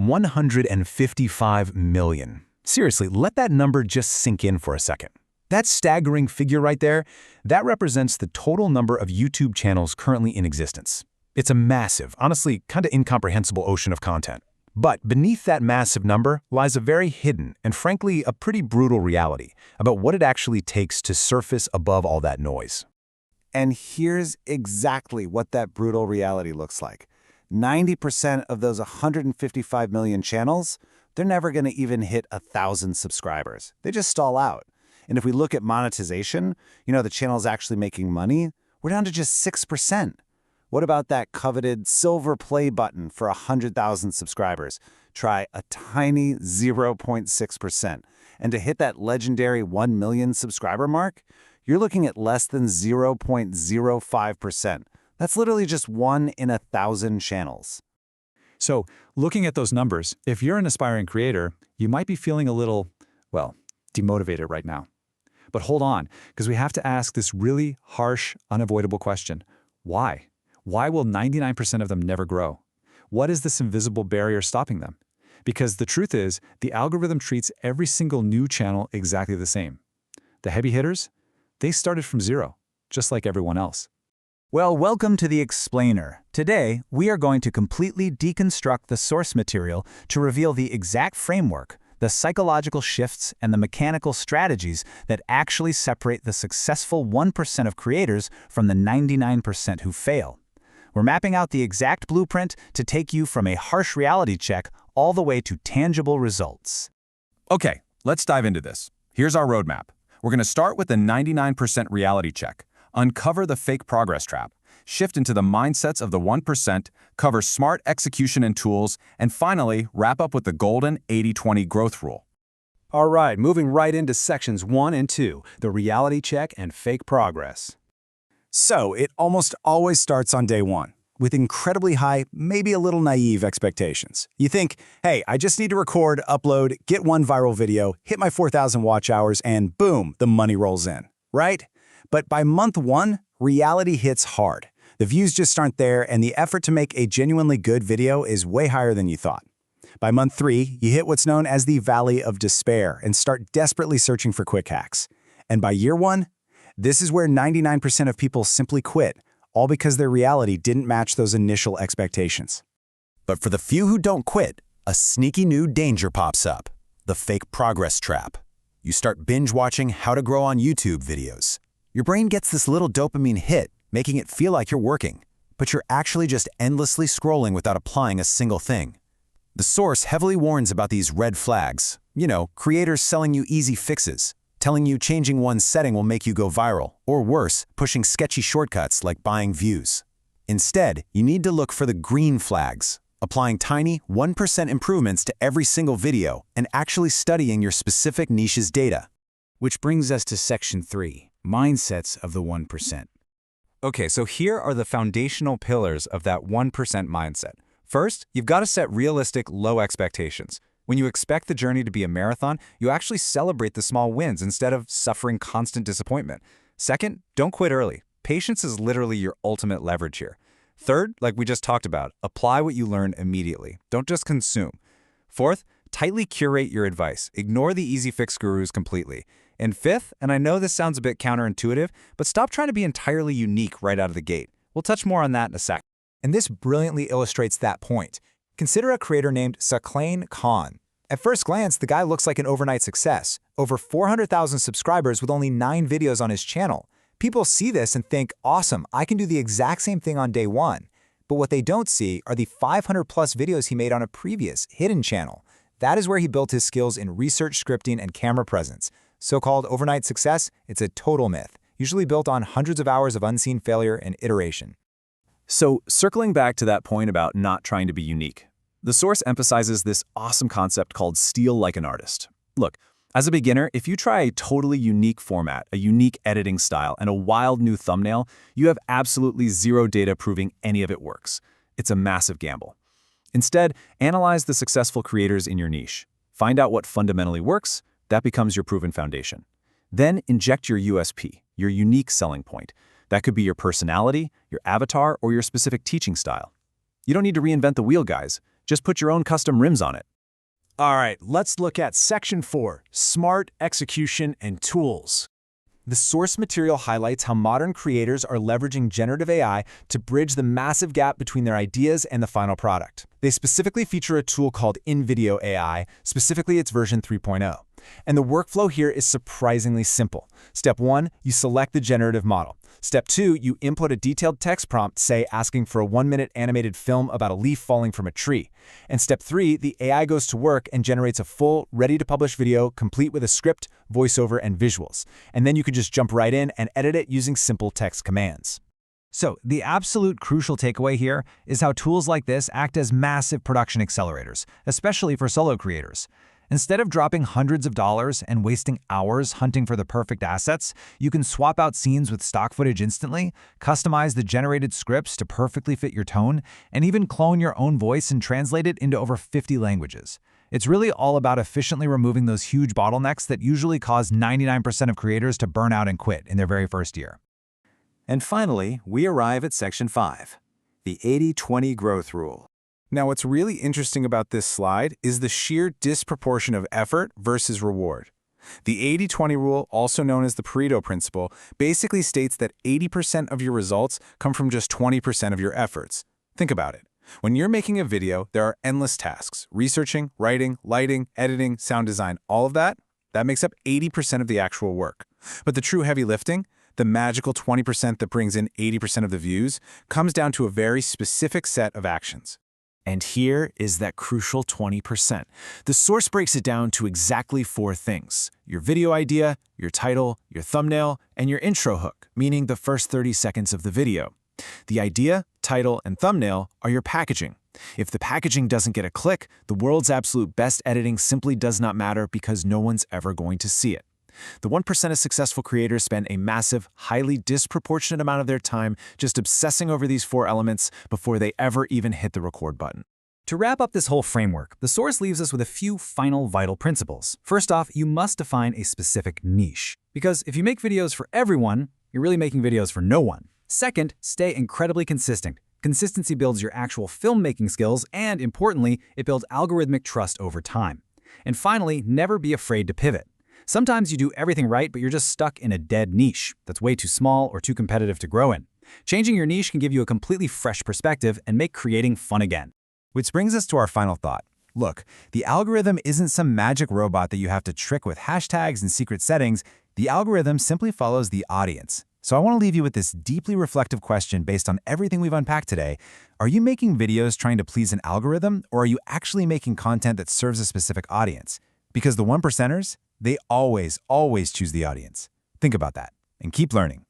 155 million. Seriously, let that number just sink in for a second. That staggering figure right there, that represents the total number of YouTube channels currently in existence. It's a massive, honestly kind of incomprehensible ocean of content. But beneath that massive number lies a very hidden and frankly a pretty brutal reality about what it actually takes to surface above all that noise. And here's exactly what that brutal reality looks like. 90% of those 155 million channels, they're never going to even hit 1,000 subscribers. They just stall out. And if we look at monetization, the channel's actually making money, we're down to just 6%. What about that coveted silver play button for 100,000 subscribers? Try a tiny 0.6%. And to hit that legendary 1 million subscriber mark, you're looking at less than 0.05%. That's literally just 1 in 1,000 channels. So, looking at those numbers, if you're an aspiring creator, you might be feeling a little, demotivated right now. But hold on, because we have to ask this really harsh, unavoidable question. Why? Why will 99% of them never grow? What is this invisible barrier stopping them? Because the truth is, the algorithm treats every single new channel exactly the same. The heavy hitters? They started from zero, just like everyone else. Well, welcome to The Explainer. Today, we are going to completely deconstruct the source material to reveal the exact framework, the psychological shifts, and the mechanical strategies that actually separate the successful 1% of creators from the 99% who fail. We're mapping out the exact blueprint to take you from a harsh reality check all the way to tangible results. Okay, let's dive into this. Here's our roadmap. We're going to start with the 99% reality check, uncover the fake progress trap, shift into the mindsets of the 1%, cover smart execution and tools, and finally, wrap up with the golden 80-20 growth rule. All right, moving right into sections 1 and 2, the reality check and fake progress. So, it almost always starts on day 1, with incredibly high, maybe a little naive expectations. You think, hey, I just need to record, upload, get one viral video, hit my 4,000 watch hours, and boom, the money rolls in, right? But by month 1, reality hits hard. The views just aren't there, and the effort to make a genuinely good video is way higher than you thought. By month 3, you hit what's known as the Valley of Despair and start desperately searching for quick hacks. And by year 1, this is where 99% of people simply quit, all because their reality didn't match those initial expectations. But for the few who don't quit, a sneaky new danger pops up: the fake progress trap. You start binge-watching how to grow on YouTube videos. Your brain gets this little dopamine hit, making it feel like you're working, but you're actually just endlessly scrolling without applying a single thing. The source heavily warns about these red flags. Creators selling you easy fixes, telling you changing one setting will make you go viral, or worse, pushing sketchy shortcuts like buying views. Instead, you need to look for the green flags, applying tiny 1% improvements to every single video and actually studying your specific niche's data. Which brings us to section 3, mindsets of the 1%. Okay, so here are the foundational pillars of that 1% mindset. First, you've got to set realistic, low expectations. When you expect the journey to be a marathon, you actually celebrate the small wins instead of suffering constant disappointment. Second, don't quit early. Patience is literally your ultimate leverage here. Third, like we just talked about, apply what you learn immediately. Don't just consume. Fourth, tightly curate your advice. Ignore the easy fix gurus completely. And fifth, and I know this sounds a bit counterintuitive, but stop trying to be entirely unique right out of the gate. We'll touch more on that in a sec. And this brilliantly illustrates that point. Consider a creator named Saqlain Khan. At first glance, the guy looks like an overnight success. Over 400,000 subscribers with only 9 videos on his channel. People see this and think, awesome, I can do the exact same thing on day 1. But what they don't see are the 500 plus videos he made on a previous, hidden channel. That is where he built his skills in research, scripting, and camera presence. So-called overnight success, it's a total myth, usually built on hundreds of hours of unseen failure and iteration. So, circling back to that point about not trying to be unique, the source emphasizes this awesome concept called steal like an artist. Look, as a beginner, if you try a totally unique format, a unique editing style, and a wild new thumbnail, you have absolutely zero data proving any of it works. It's a massive gamble. Instead, analyze the successful creators in your niche. Find out what fundamentally works. That becomes your proven foundation. Then inject your USP, your unique selling point. That could be your personality, your avatar, or your specific teaching style. You don't need to reinvent the wheel, guys. Just put your own custom rims on it. All right, let's look at Section 4, Smart Execution and Tools. The source material highlights how modern creators are leveraging generative AI to bridge the massive gap between their ideas and the final product. They specifically feature a tool called InVideo AI, specifically its version 3.0. And the workflow here is surprisingly simple. Step 1, you select the generative model. Step 2, you input a detailed text prompt, say asking for a 1-minute animated film about a leaf falling from a tree. And Step 3, the AI goes to work and generates a full, ready-to-publish video complete with a script, voiceover, and visuals. And then you can just jump right in and edit it using simple text commands. So, the absolute crucial takeaway here is how tools like this act as massive production accelerators, especially for solo creators. Instead of dropping hundreds of dollars and wasting hours hunting for the perfect assets, you can swap out scenes with stock footage instantly, customize the generated scripts to perfectly fit your tone, and even clone your own voice and translate it into over 50 languages. It's really all about efficiently removing those huge bottlenecks that usually cause 99% of creators to burn out and quit in their very first year. And finally, we arrive at Section 5, the 80-20 growth rule. Now, what's really interesting about this slide is the sheer disproportion of effort versus reward. The 80-20 rule, also known as the Pareto principle, basically states that 80% of your results come from just 20% of your efforts. Think about it. When you're making a video, there are endless tasks: researching, writing, lighting, editing, sound design, all of that makes up 80% of the actual work. But the true heavy lifting, the magical 20% that brings in 80% of the views, comes down to a very specific set of actions. And here is that crucial 20%. The source breaks it down to exactly 4 things: your video idea, your title, your thumbnail, and your intro hook, meaning the first 30 seconds of the video. The idea, title, and thumbnail are your packaging. If the packaging doesn't get a click, the world's absolute best editing simply does not matter because no one's ever going to see it. The 1% of successful creators spend a massive, highly disproportionate amount of their time just obsessing over these 4 elements before they ever even hit the record button. To wrap up this whole framework, the source leaves us with a few final vital principles. First off, you must define a specific niche. Because if you make videos for everyone, you're really making videos for no one. Second, stay incredibly consistent. Consistency builds your actual filmmaking skills, and importantly, it builds algorithmic trust over time. And finally, never be afraid to pivot. Sometimes you do everything right, but you're just stuck in a dead niche that's way too small or too competitive to grow in. Changing your niche can give you a completely fresh perspective and make creating fun again. Which brings us to our final thought. Look, the algorithm isn't some magic robot that you have to trick with hashtags and secret settings. The algorithm simply follows the audience. So I want to leave you with this deeply reflective question based on everything we've unpacked today. Are you making videos trying to please an algorithm, or are you actually making content that serves a specific audience? Because the 1%ers, they always choose the audience. Think about that and keep learning.